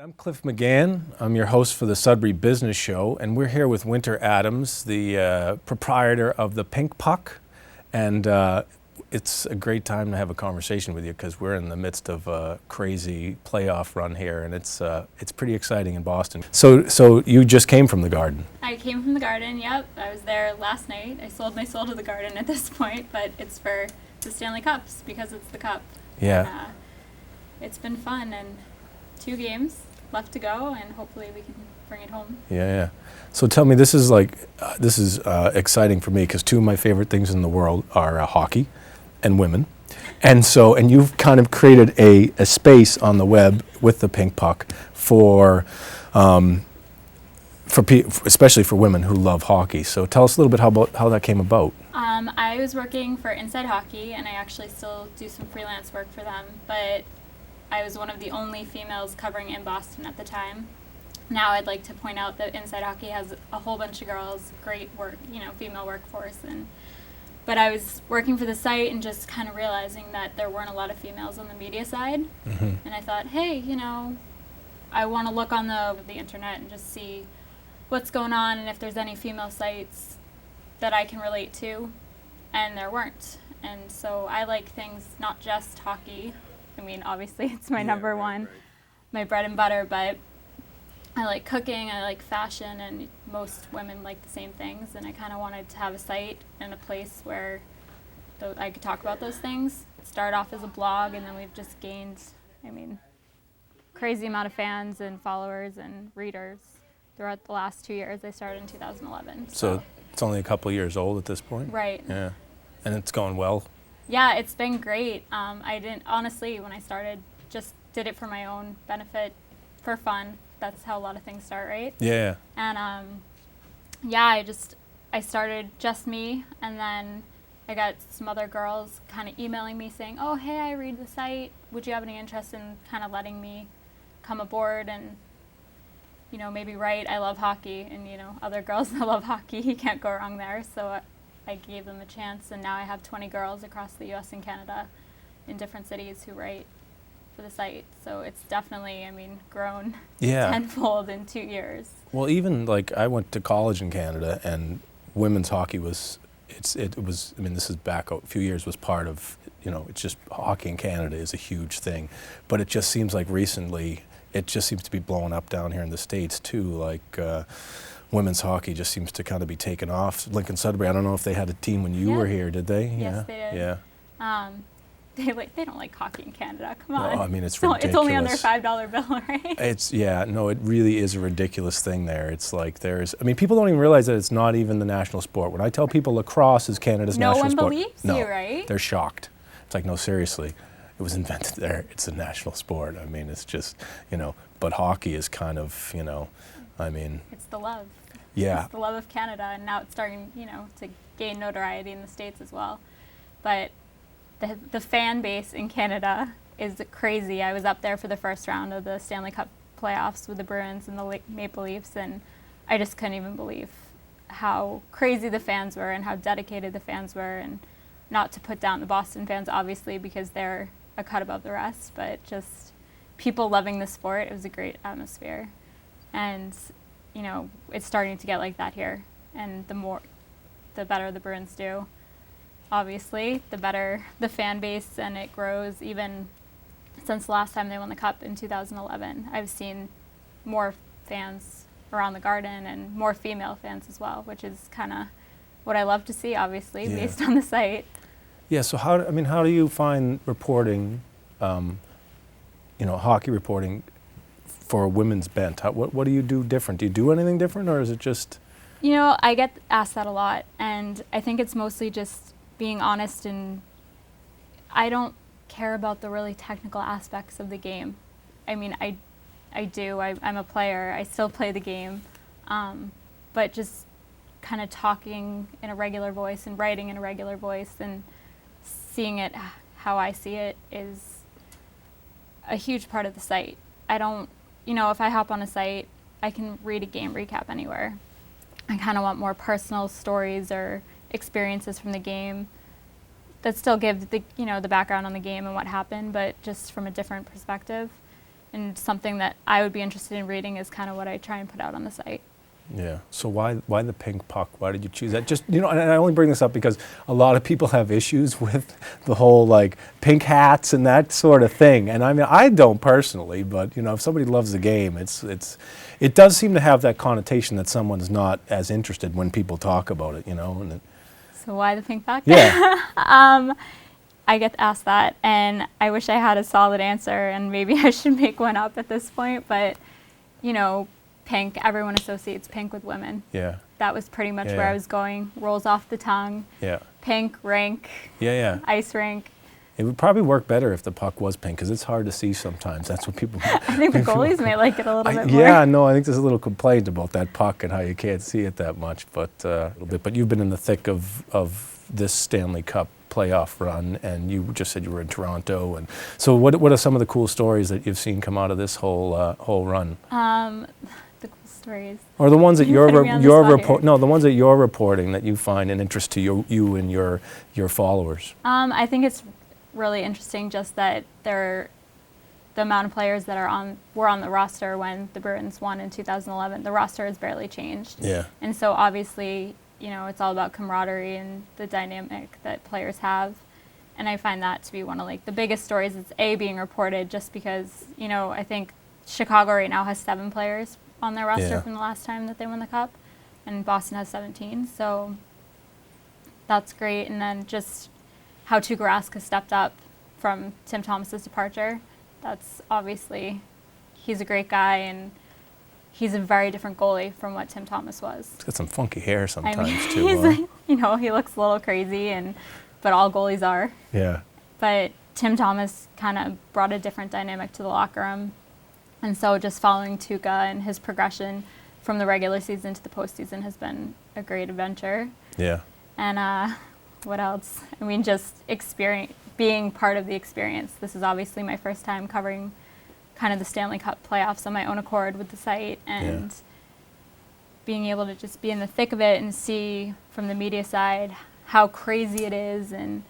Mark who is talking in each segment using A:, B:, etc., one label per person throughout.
A: I'm Cliff McGann. I'm your host for the Sudbury Business Show, and we're here with Winter Adams, the proprietor of the Pink Puck. And it's a great time to have a conversation with you because we're in the midst of a crazy playoff run here, and it's pretty exciting in Boston. So you just came from the Garden.
B: I came from the Garden, yep. I was there last night. I sold my soul to the Garden at this point, but it's for the Stanley Cups because it's the Cup.
A: Yeah.
B: And, it's been fun, and 2 games left to go, and hopefully we can bring it home.
A: Yeah. So tell me, this is exciting for me because 2 of my favorite things in the world are hockey and women. And you've kind of created a space on the web with the Pink Puck for especially for women who love hockey. So tell us a little bit how that came about.
B: I was working for Inside Hockey, and I actually still do some freelance work for them, but I was one of the only females covering in Boston at the time. Now I'd like to point out that Inside Hockey has a whole bunch of girls, great work, female workforce. But I was working for the site and just kind of realizing that there weren't a lot of females on the media side.
A: Mm-hmm.
B: And I thought, hey, I want to look on the internet and just see what's going on and if there's any female sites that I can relate to. And there weren't. And so I like things not just hockey. I mean, obviously it's my number one, my bread and butter, but I like cooking, I like fashion, and most women like the same things, and I kind of wanted to have a site and a place where I could talk about those things. Start off as a blog, and then we've just gained, crazy amount of fans and followers and readers throughout the last 2 years. I started in 2011.
A: So it's only a couple years old at this point?
B: Right.
A: Yeah. And it's going well?
B: Yeah, it's been great. I didn't, honestly, when I started, just did it for my own benefit, for fun. That's how a lot of things start, right?
A: Yeah.
B: And I started just me, and then I got some other girls kind of emailing me saying, oh, hey, I read the site. Would you have any interest in kind of letting me come aboard and, maybe write? I love hockey, and, other girls that love hockey, you can't go wrong there. So I gave them a chance, and now I have 20 girls across the U.S. and Canada in different cities who write for the site. So it's definitely, grown tenfold in 2 years.
A: Well, even I went to college in Canada, and women's hockey was, this is back a few years, was part of, it's just hockey in Canada is a huge thing. But it just seems like recently, it just seems to be blowing up down here in the States too. Women's hockey just seems to kind of be taken off. Lincoln Sudbury, I don't know if they had a team when you were here, did they?
B: Yes, they did.
A: Yeah.
B: They don't like hockey in Canada. Come on.
A: No, it's ridiculous.
B: It's only under a $5 bill, right?
A: It really is a ridiculous thing there. It's people don't even realize that it's not even the national sport. When I tell people lacrosse is Canada's national sport,
B: no one believes you, right?
A: They're shocked. It's like, no, seriously, it was invented there. It's a national sport. It's just, but hockey is kind of,
B: It's the love.
A: Yeah.
B: It's the love of Canada, and now it's starting, to gain notoriety in the States as well. But the fan base in Canada is crazy. I was up there for the first round of the Stanley Cup playoffs with the Bruins and the Maple Leafs, and I just couldn't even believe how crazy the fans were and how dedicated the fans were, and not to put down the Boston fans, obviously, because they're a cut above the rest, but just people loving the sport. It was a great atmosphere. And it's starting to get like that here, and the better the Bruins do, obviously, the better the fan base, and it grows. Even since the last time they won the Cup in 2011, I've seen more fans around the Garden and more female fans as well, which is kind of what I love to see, obviously, based on the site.
A: Yeah, so how do you find reporting, hockey reporting for a women's bent? What do you do different? Do you do anything different, or is it just?
B: I get asked that a lot, and I think it's mostly just being honest, and I don't care about the really technical aspects of the game. I do. I'm a player. I still play the game, but just kind of talking in a regular voice and writing in a regular voice and seeing it how I see it is a huge part of the site. I don't, if I hop on a site, I can read a game recap anywhere. I kind of want more personal stories or experiences from the game that still give the, the background on the game and what happened, but just from a different perspective. and something that I would be interested in reading is kind of what I try and put out on the site.
A: Yeah. So why the pink puck? Why did you choose that? Just, and I only bring this up because a lot of people have issues with the whole like pink hats and that sort of thing. And I mean, I don't personally, but if somebody loves the game, it does seem to have that connotation that someone's not as interested when people talk about it, and
B: So why the pink puck?
A: yeah.
B: I get asked that, and I wish I had a solid answer, and maybe I should make one up at this point, but pink, everyone associates pink with women.
A: Yeah.
B: That was pretty much
A: Yeah.
B: where I was going. Rolls off the tongue.
A: Yeah.
B: Pink, rink,
A: Yeah.
B: ice rink.
A: It would probably work better if the puck was pink because it's hard to see sometimes. That's what people.
B: I think the goalies may like it a little bit more.
A: Yeah, no, I think there's a little complaint about that puck and how you can't see it that much, but a little bit. But you've been in the thick of this Stanley Cup playoff run, and you just said you were in Toronto, and so what are some of the cool stories that you've seen come out of this whole run?
B: The cool stories.
A: Or the ones that
B: You're putting me on the spot here.
A: the ones that you're reporting that you find an interest to you and your followers.
B: I think it's really interesting just that the amount of players that were on the roster when the Bruins won in 2011. The roster has barely changed.
A: Yeah.
B: And so obviously, it's all about camaraderie and the dynamic that players have. And I find that to be one of like the biggest stories that's being reported just because, I think Chicago right now has 7 players on their roster
A: Yeah.
B: from the last time that they won the Cup, and Boston has 17. So that's great. And then just how Tuukka Rask has stepped up from Tim Thomas's departure. That's obviously, he's a great guy, and he's a very different goalie from what Tim Thomas was.
A: He's got some funky hair sometimes
B: he's,
A: too.
B: he looks a little crazy, but all goalies are.
A: Yeah.
B: But Tim Thomas kind of brought a different dynamic to the locker room. And so just following Tuukka and his progression from the regular season to the postseason has been a great adventure.
A: Yeah.
B: And what else? I mean, just being part of the experience. This is obviously my first time covering kind of the Stanley Cup playoffs on my own accord with the site, and being able to just be in the thick of it and see from the media side how crazy it is and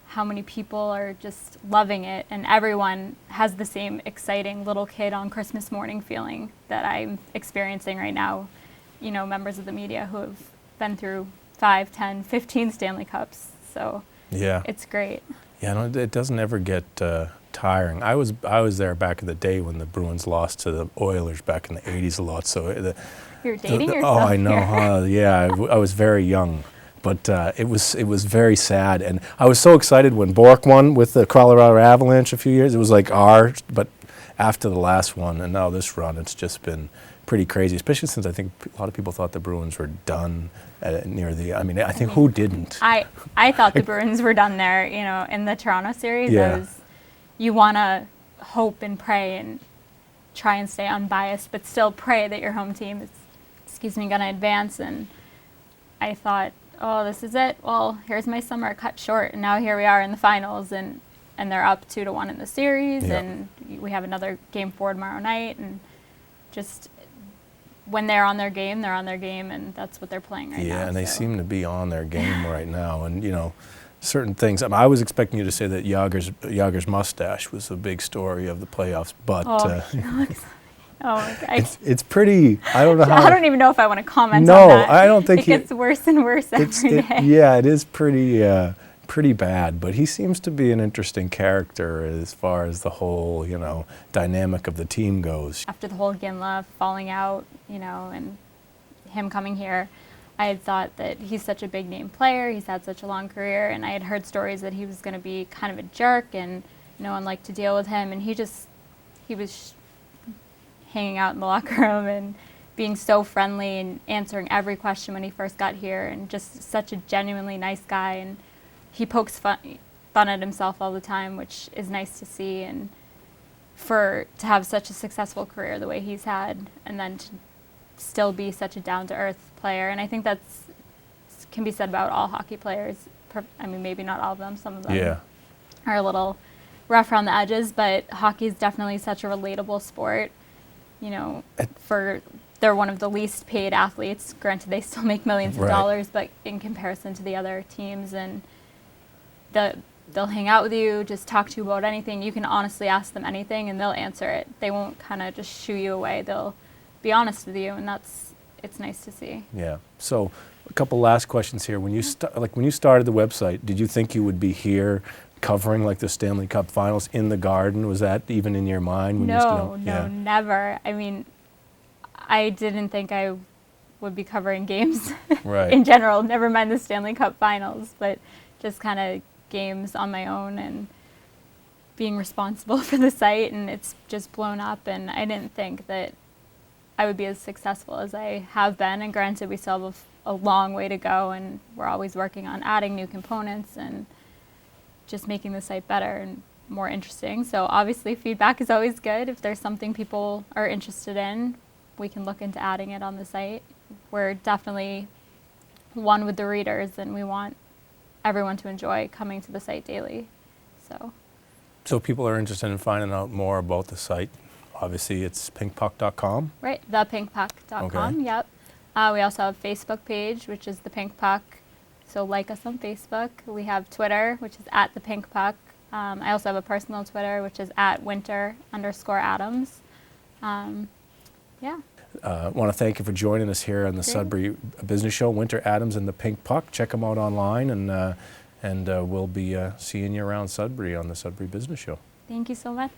B: how many people are just loving it, and everyone has the same exciting little kid on Christmas morning feeling that I'm experiencing right now. Members of the media who have been through 5, 10, 15 Stanley Cups. So
A: Yeah.
B: it's great.
A: Yeah, no, it doesn't ever get tiring. I was there back in the day when the Bruins lost to the Oilers back in the 80s a lot. So
B: You're dating yourself.
A: Oh, I know.
B: Here.
A: Huh? Yeah, I was very young, but it was very sad, and I was so excited when Bork won with the Colorado Avalanche a few years. It was like but after the last one and now this run, it's just been pretty crazy. Especially since I think a lot of people thought the Bruins were done near the. I mean, I think who didn't?
B: I thought the Bruins were done there. In the Toronto series,
A: Yeah.
B: You want to hope and pray and try and stay unbiased, but still pray that your home team is, going to advance. And I thought, oh, this is it. Well, here's my summer cut short, and now here we are in the finals, and they're up 2-1 in the series,
A: Yeah.
B: and we have another game 4 tomorrow night, and just when they're on their game, and that's what they're playing right now.
A: Yeah, and they
B: so.
A: seem to be on their game right now, and certain things. I was expecting you to say that Jágr's mustache was a big story of the playoffs, but it's pretty. I don't know how.
B: I don't even know if I want to comment
A: No,
B: on that.
A: I don't think
B: it gets worse and worse every day.
A: Yeah, it is pretty bad, but he seems to be an interesting character as far as the whole, dynamic of the team goes.
B: After the whole Ginla falling out, and him coming here, I had thought that he's such a big name player, he's had such a long career, and I had heard stories that he was going to be kind of a jerk and no one liked to deal with him, and he was hanging out in the locker room and being so friendly and answering every question when he first got here, and just such a genuinely nice guy, and he pokes fun at himself all the time, which is nice to see, and to have such a successful career the way he's had, and then to still be such a down-to-earth player. And I think that's can be said about all hockey players. I mean, maybe not all of them. Some of them are a little rough around the edges, but hockey is definitely such a relatable sport. They're one of the least paid athletes. Granted, they still make millions of dollars, but in comparison to the other teams, and they'll hang out with you, just talk to you about anything. You can honestly ask them anything and they'll answer it. They won't kind of just shoo you away. They'll be honest with you, and it's nice to see.
A: Yeah. So a couple last questions here. When you when you started the website, did you think you would be here covering like the Stanley Cup Finals in the Garden? Was that even in your mind? When
B: No,
A: you
B: no, never. I mean, I didn't think I would be covering games
A: Right.
B: in general, never mind the Stanley Cup Finals, but just kind of games on my own and being responsible for the site, and it's just blown up, and I didn't think that I would be as successful as I have been. And granted, we still have a long way to go, and we're always working on adding new components and just making the site better and more interesting. So obviously feedback is always good. If there's something people are interested in, we can look into adding it on the site. We're definitely one with the readers, and we want everyone to enjoy coming to the site daily.
A: So people are interested in finding out more about the site. Obviously, it's pinkpuck.com.
B: Right, thepinkpuck.com,
A: Okay.
B: yep. We also have a Facebook page, which is The Pink Puck. So like us on Facebook. We have Twitter, which is at The Pink Puck. I also have a personal Twitter, which is at Winter_Adams. Yeah.
A: I want to thank you for joining us here on the
B: Great.
A: Sudbury Business Show. Winter Adams and the Pink Puck. Check them out online, and we'll be seeing you around Sudbury on the Sudbury Business Show.
B: Thank you so much.